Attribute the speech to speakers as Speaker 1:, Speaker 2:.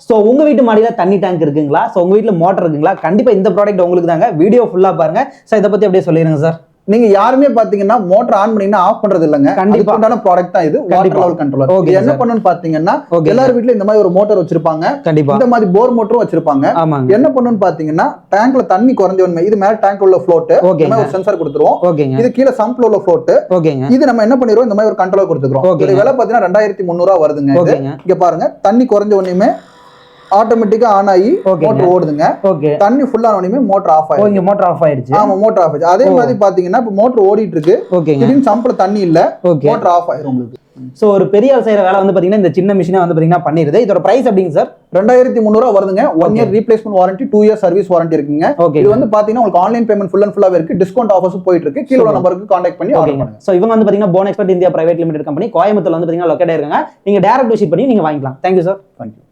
Speaker 1: So உங்க வீட்டு மாடியில தண்ணி டேங்க் இருக்குங்களா? ஸோ உங்க வீட்டுல மோட்டர் இருக்குங்களா? கண்டிப்பா இந்த ப்ராடக்ட் உங்களுக்கு தாங்க. வீடியோ ஃபுல்லா பாருங்க. சார் இதை பத்தி அப்படியே சொல்லிடுங்க சார்.
Speaker 2: நீங்க யாருமே பாத்தீங்கன்னா மோட்டர் ஆன் பண்ணீங்கன்னா ஆஃப் பண்றது இல்லங்க. கண்டிப்பா ப்ராடக்ட் தான் இது. Water level controller. இது என்ன பண்ணுன்னு பாத்தீங்கன்னா எல்லார் வீட்லயும் இந்த மாதிரி ஒரு மோட்டர் வச்சிருப்பாங்க.
Speaker 1: கண்டிப்பா
Speaker 2: இந்த மாதிரி போர் மோட்டரும் வச்சிருப்பாங்க. என்ன பண்ணுன்னு பாத்தீங்கன்னா டேங்க்ல தண்ணி குறைஞ்சவன்மை இது மேல டேங்க் உள்ள ஃப்ளோட் ஒரு சென்சார் கொடுத்துருவோம். இது கீழே சம்ப்ல உள்ள ஃப்ளோட். இது நம்ம என்ன பண்ணிடுவோம், இந்த மாதிரி ஒரு கண்ட்ரோலர் கொடுத்துக்கிறோம். இது விலை பாத்தீங்கன்னா 2300 வருதுங்க. இங்க பாருங்க தண்ணி குறைஞ்ச உடனே ஆட்டோமேட்டிக்கா ஆன் ஆகி மோட்டர் ஓடுதுங்க. தண்ணி ஃபுல்லா ஆனோனே மோட்டர் ஆஃப் ஆயிடுச்சு.
Speaker 1: இங்க மோட்டர் ஆஃப் ஆயிடுச்சு.
Speaker 2: ஆமா மோட்டர் ஆஃப் ஆயிடுச்சு. அதே மாதிரி பாத்தீங்கன்னா இப்ப மோட்டர் ஓடிட்டு இருக்கு. திடீர்னு சம்ப்ல தண்ணி இல்ல, மோட்டர் ஆஃப் ஆயிரும் உங்களுக்கு.
Speaker 1: சோ ஒரு பெரிய ஆள் செய்யற வேலை வந்து பாத்தீங்கன்னா இந்த சின்ன மிஷினை வந்து பாத்தீங்கன்னா பண்ணிருது. இதோட பிரைஸ் அப்படிங்க சார்
Speaker 2: 2300 வருதுங்க. 1 year replacement warranty, 2 year service warranty இருக்குங்க. இது வந்து பாத்தீங்கன்னா உங்களுக்கு ஆன்லைன் பேமெண்ட் ஃபுல் அண்ட் ஃபுல்லாவே இருக்கு. டிஸ்கவுண்ட் ஆஃபர்ஸும் போயிட்டு இருக்கு. கீழ உள்ள நம்பருக்கு கான்டாக்ட் பண்ணி ஆர்டர் பண்ணுங்க.
Speaker 1: சோ இவங்க வந்து பாத்தீங்கன்னா phone expert India private limited company கோயம்புத்தூர்ல வந்து பாத்தீங்கன்னா லொகேட் ஆயிருக்காங்க. நீங்க டைரக்ட் விசிட் பண்ணி நீங்க வாங்கிக்கலாம். Thank you sir.
Speaker 2: தேங்க்யூ.